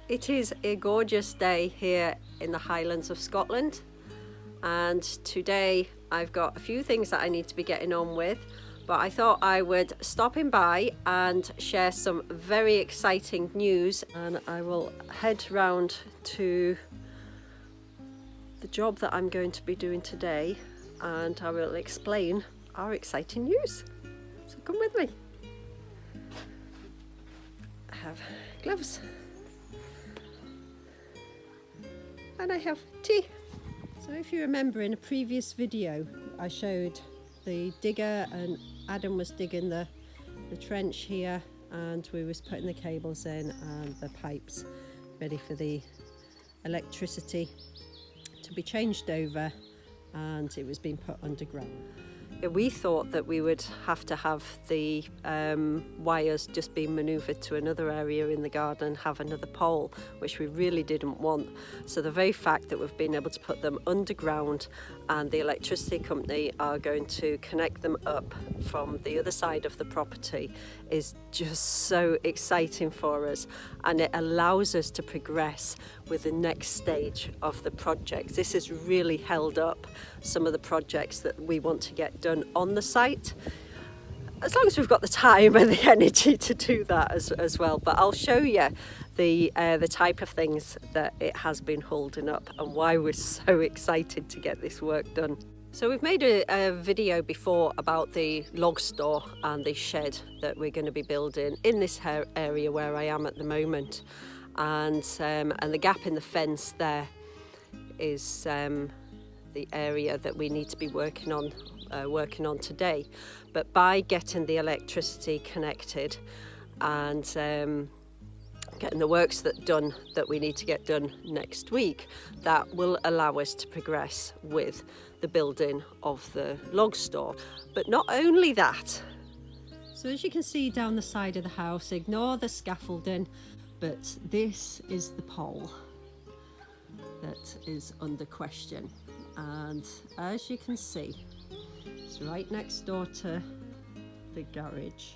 It is a gorgeous day here in the Highlands of Scotland, and today I've got a few things that I need to be getting on with, but I thought I would stop in by and share some very exciting news, and I will head round to the job that I'm going to be doing today and I will explain our exciting news. So come with me. I have gloves and I have tea. So if you remember, in a previous video I showed the digger, and Adam was digging the trench here, and we was putting the cables in and the pipes ready for the electricity to be changed over, and it was being put underground. We thought that we would have to have the wires just being manoeuvred to another area in the garden, have another pole, which we really didn't want. So the very fact that we've been able to put them underground and the electricity company are going to connect them up from the other side of the property is just so exciting for us, and it allows us to progress with the next stage of the project. This has really held up some of the projects that we want to get done on the site, as long as we've got the time and the energy to do that as well. But I'll show you the type of things that it has been holding up and why we're so excited to get this work done. So we've made a video before about the log store and the shed that we're going to be building in this area where I am at the moment, and the gap in the fence there is the area that we need to be working on today. But by getting the electricity connected and getting the works done that we need to get done next week, that will allow us to progress with the building of the log store. But not only that, so as you can see down the side of the house, ignore the scaffolding, but this is the pole that is under question. And as you can see, it's right next door to the garage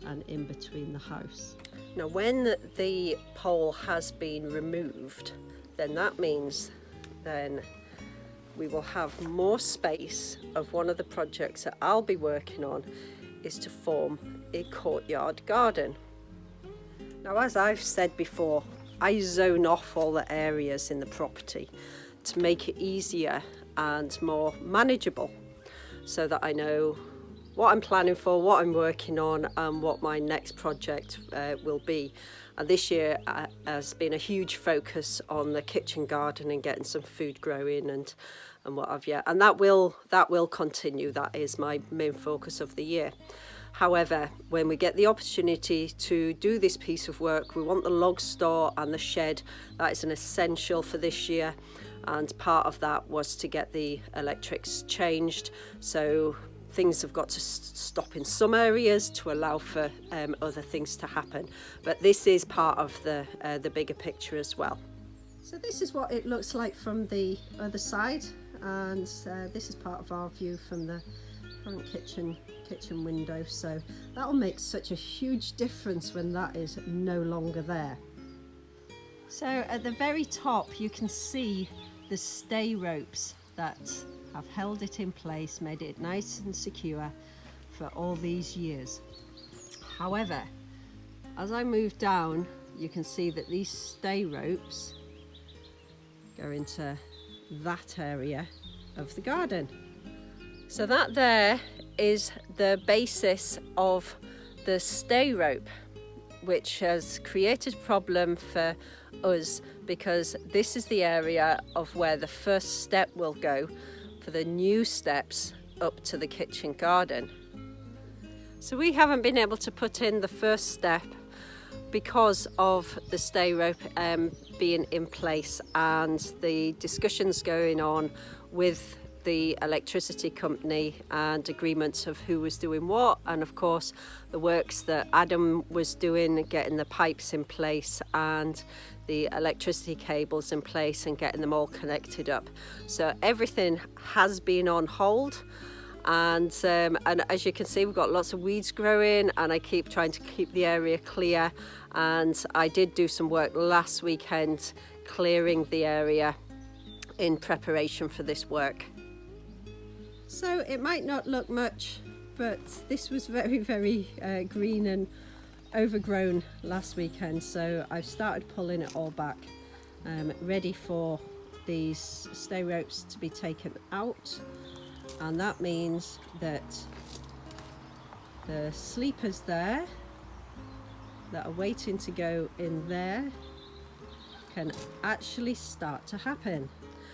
and in between the house. Now when the pole has been removed, then that means then we will have more space. Of one of the projects that I'll be working on is to form a courtyard garden. Now, as I've said before, I zone off all the areas in the property to make it easier and more manageable, so that I know what I'm planning for, what I'm working on, and what my next project will be. And this year has been a huge focus on the kitchen garden and getting some food growing and what have you. And that will continue. That is my main focus of the year. However, when we get the opportunity to do this piece of work, we want the log store and the shed. That is an essential for this year. And part of that was to get the electrics changed. So things have got to stop in some areas to allow for other things to happen. But this is part of the bigger picture as well. So this is what it looks like from the other side, and this is part of our view from the front kitchen window. So that'll make such a huge difference when that is no longer there. So at the very top you can see the stay ropes that have held it in place, made it nice and secure for all these years. However, as I move down, you can see that these stay ropes go into that area of the garden. So that there is the basis of the stay rope, which has created a problem for us, because this is the area of where the first step will go for the new steps up to the kitchen garden. So we haven't been able to put in the first step because of the stay rope being in place, and the discussions going on with the electricity company and agreements of who was doing what, and of course the works that Adam was doing, getting the pipes in place and the electricity cables in place and getting them all connected up. So everything has been on hold, and as you can see, we've got lots of weeds growing, and I keep trying to keep the area clear. And I did do some work last weekend clearing the area in preparation for this work. So it might not look much, but this was very green and overgrown last weekend, so I've started pulling it all back, ready for these stay ropes to be taken out. And that means that the sleepers there that are waiting to go in there can actually start to happen.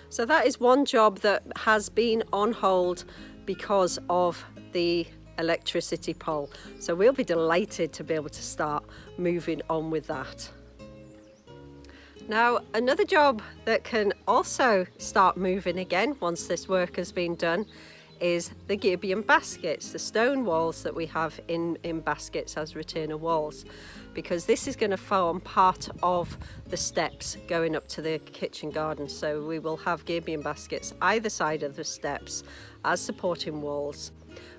So that is one job that has been on hold because of the electricity pole. So we'll be delighted to be able to start moving on with that. Now, another job that can also start moving again once this work has been done is the gabion baskets, the stone walls that we have in baskets as retainer walls, because this is going to form part of the steps going up to the kitchen garden. So we will have gabion baskets either side of the steps as supporting walls,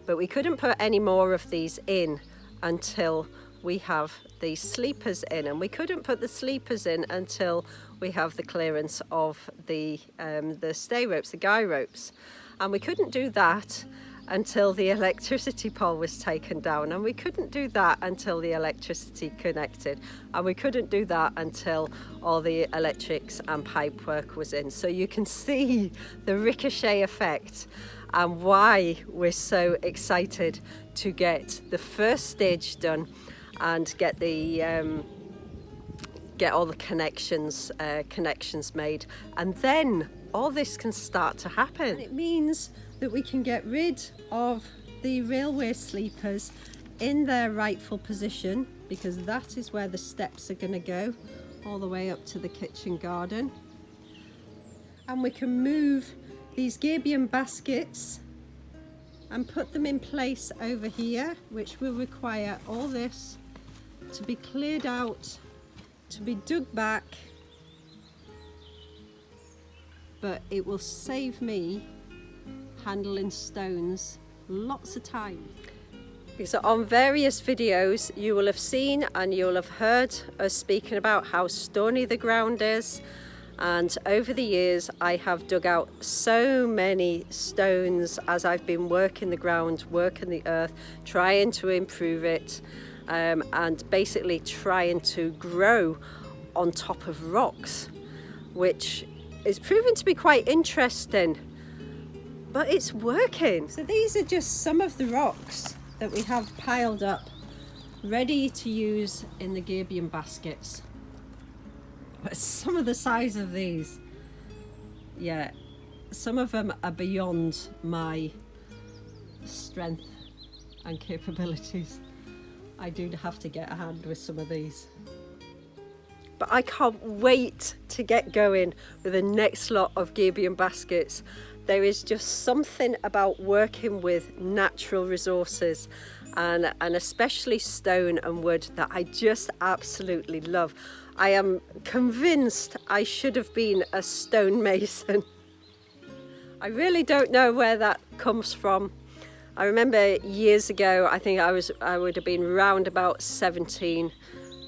but we couldn't put any more of these in until we have the sleepers in, and we couldn't put the sleepers in until we have the clearance of the stay ropes, the guy ropes. And we couldn't do that until the electricity pole was taken down, and we couldn't do that until the electricity connected, and we couldn't do that until all the electrics and pipe work was in. So you can see the ricochet effect and why we're so excited to get the first stage done and get the get all the connections made, and then all this can start to happen. And it means that we can get rid of the railway sleepers in their rightful position, because that is where the steps are going to go all the way up to the kitchen garden. And we can move these gabion baskets and put them in place over here, which will require all this to be cleared out, to be dug back, but it will save me handling stones lots of time. So on various videos you will have seen and you'll have heard us speaking about how stony the ground is, and over the years I have dug out so many stones as I've been working the ground, working the earth, trying to improve it, and basically trying to grow on top of rocks, which is proving to be quite interesting, but it's working. So these are just some of the rocks that we have piled up ready to use in the gabion baskets. But some of the size of these, yeah, some of them are beyond my strength and capabilities. I do have to get a hand with some of these. But I can't wait to get going with the next lot of gabion baskets. There is just something about working with natural resources and especially stone and wood that I just absolutely love. I am convinced I should have been a stonemason. I really don't know where that comes from. I remember years ago, I think I would have been round about 17,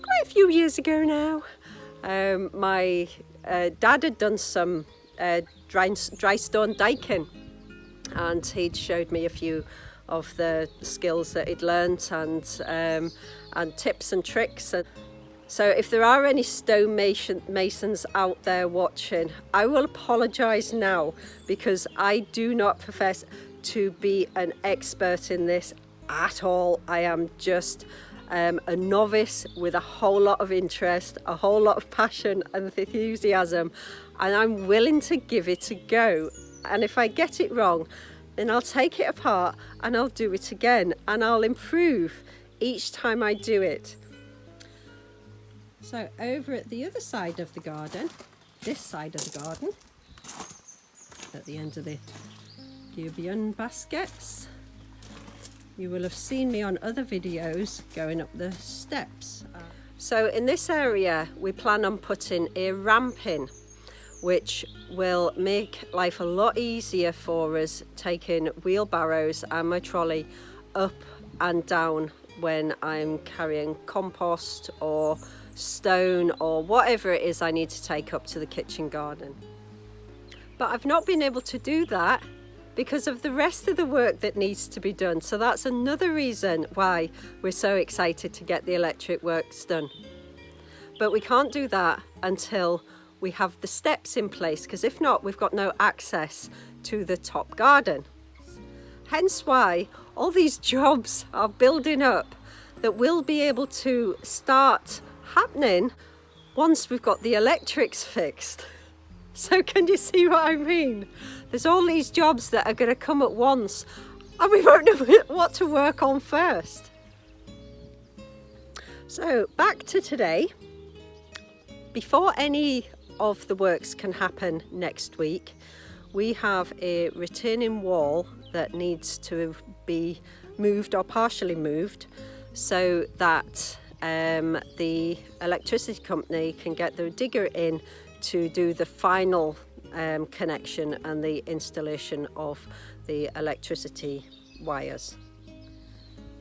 quite a few years ago now. My dad had done some dry stone diking, and he'd showed me a few of the skills that he'd learnt and tips and tricks. So if there are any stone masons out there watching, I will apologise now, because I do not profess to be an expert in this at all. I am just a novice with a whole lot of interest, a whole lot of passion and enthusiasm, and I'm willing to give it a go. And if I get it wrong, then I'll take it apart and I'll do it again, and I'll improve each time I do it. So over at the other side of the garden, this side of the garden, at the end of the gabion baskets, you will have seen me on other videos going up the steps. So in this area we plan on putting a ramp in, which will make life a lot easier for us taking wheelbarrows and my trolley up and down when I'm carrying compost or stone or whatever it is I need to take up to the kitchen garden. But I've not been able to do that because of the rest of the work that needs to be done. So that's another reason why we're so excited to get the electric works done. But we can't do that until we have the steps in place, because if not, we've got no access to the top garden. Hence why all these jobs are building up that will be able to start happening once we've got the electrics fixed. So can you see what I mean? There's all these jobs that are going to come at once and we won't know what to work on first. So back to today. Before any of the works can happen next week, we have a retaining wall that needs to be moved or partially moved so that the electricity company can get the digger in to do the final connection and the installation of the electricity wires.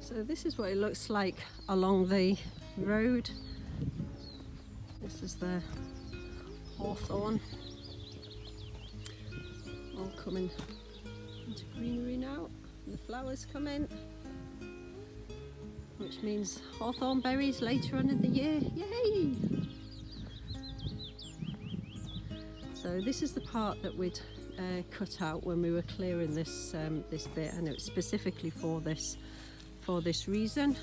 So this is what it looks like along the road. This is the hawthorn all coming into greenery now. And the flowers come in, which means hawthorn berries later on in the year. Yay! So this is the part that we'd cut out when we were clearing this this bit, and it was specifically for this reason.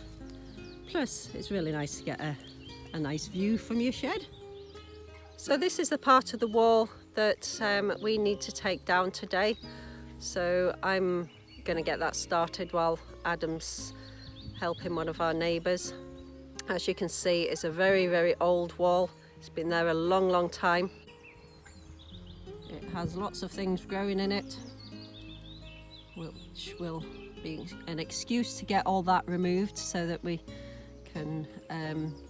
Plus, it's really nice to get a nice view from your shed. So this is the part of the wall that we need to take down today. So I'm going to get that started while Adam's helping one of our neighbours. As you can see, it's a very, very old wall. It's been there a long, long time. It has lots of things growing in it, which will be an excuse to get all that removed so that we can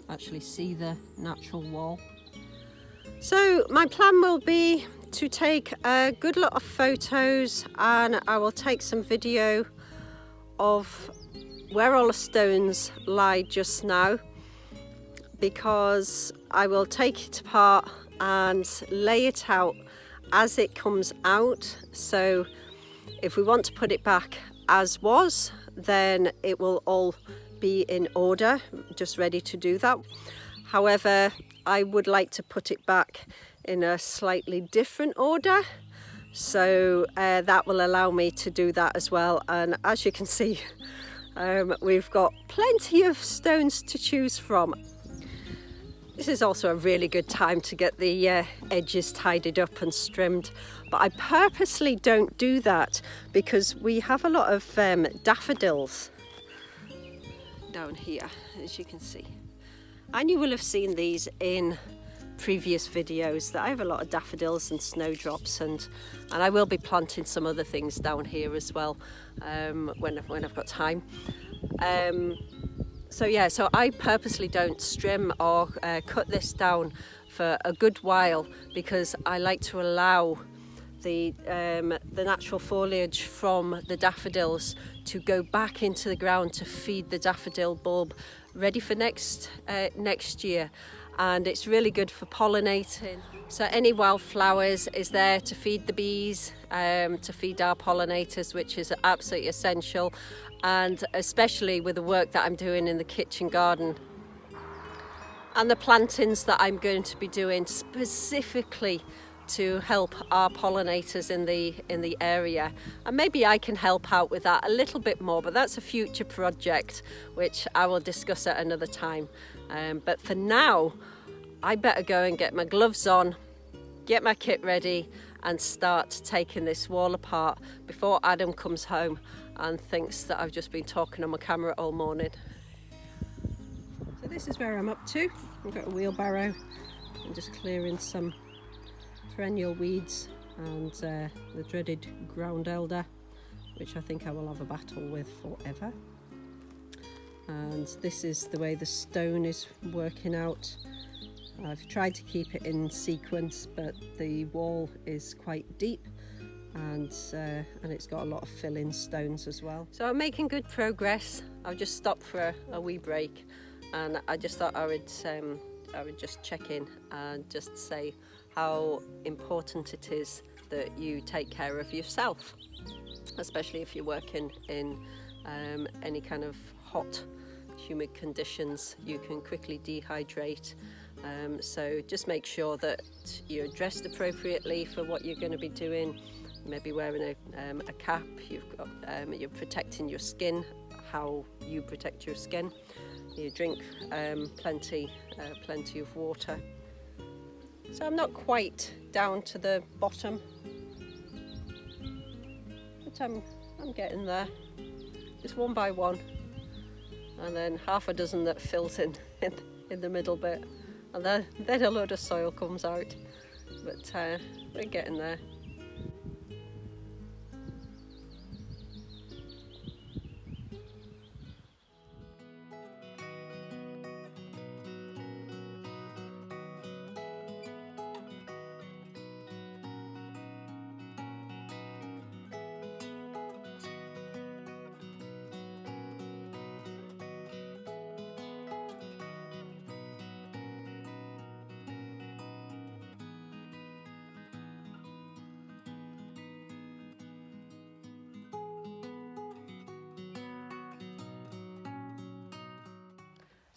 actually see the natural wall. So my plan will be to take a good lot of photos, and I will take some video of where all the stones lie just now, because I will take it apart and lay it out as it comes out. So if we want to put it back as was, then it will all be in order, just ready to do that. However, I would like to put it back in a slightly different order, so that will allow me to do that as well. And as you can see, we've got plenty of stones to choose from. This is also a really good time to get the edges tidied up and trimmed, but I purposely don't do that because we have a lot of daffodils down here, as you can see. And you will have seen these in previous videos that I have a lot of daffodils and snowdrops, and I will be planting some other things down here as well when I've got time. So yeah, so I purposely don't trim or cut this down for a good while, because I like to allow the natural foliage from the daffodils to go back into the ground to feed the daffodil bulb ready for next year. And it's really good for pollinating. So any wildflowers is there to feed the bees, to feed our pollinators, which is absolutely essential. And especially with the work that I'm doing in the kitchen garden and the plantings that I'm going to be doing specifically to help our pollinators in the area. And maybe I can help out with that a little bit more, but that's a future project which I will discuss at another time. But for now, I better go and get my gloves on, get my kit ready, and start taking this wall apart before Adam comes home and thinks that I've just been talking on my camera all morning. So this is where I'm up to. I've got a wheelbarrow. I'm just clearing some perennial weeds and the dreaded ground elder, which I think I will have a battle with forever. And this is the way the stone is working out. I've tried to keep it in sequence, but the wall is quite deep and it's got a lot of fill-in stones as well. So I'm making good progress. I've just stopped for a wee break, and I just thought I would just check in and just say how important it is that you take care of yourself, especially if you're working in any kind of hot, humid conditions. You can quickly dehydrate. So just make sure that you're dressed appropriately for what you're going to be doing. Maybe wearing a cap. You're protecting your skin, how you protect your skin. You drink plenty of water. So I'm not quite down to the bottom, but I'm getting there. Just one by one, and then half a dozen that fills in the middle bit, and then a load of soil comes out. But we're getting there.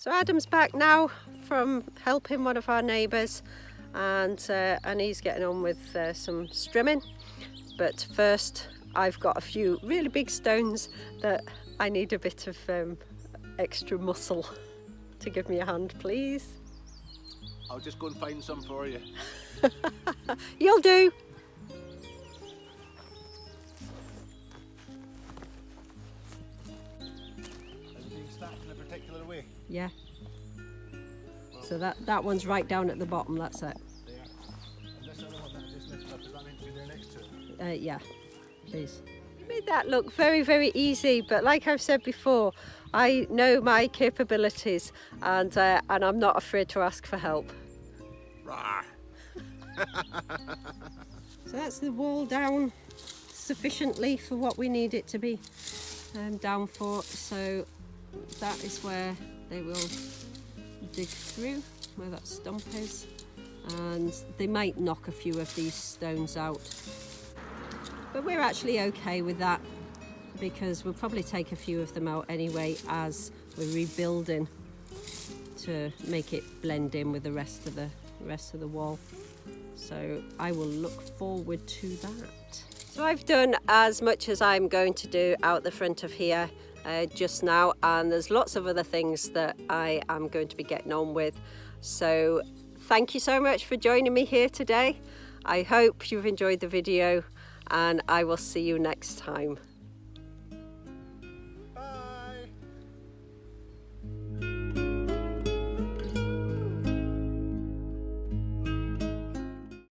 So Adam's back now from helping one of our neighbours, and he's getting on with some strimming. But first, I've got a few really big stones that I need a bit of extra muscle to give me a hand, please. I'll just go and find some for you. You'll do. Stacked in a particular way. Yeah. So that one's right down at the bottom, that's it. There. And this other one that I just lifted up, is that meant to be there next to it? Yeah, please. Made that look very, very easy, but like I've said before, I know my capabilities, and I'm not afraid to ask for help. Rawr. So that's the wall down sufficiently for what we need it to be down for. So that is where they will dig through, where that stump is, and they might knock a few of these stones out, but we're actually okay with that because we'll probably take a few of them out anyway as we're rebuilding to make it blend in with the rest of the wall. So I will look forward to that. So I've done as much as I'm going to do out the front of here just now, and there's lots of other things that I am going to be getting on with. So thank you so much for joining me here today. I hope you've enjoyed the video, and I will see you next time.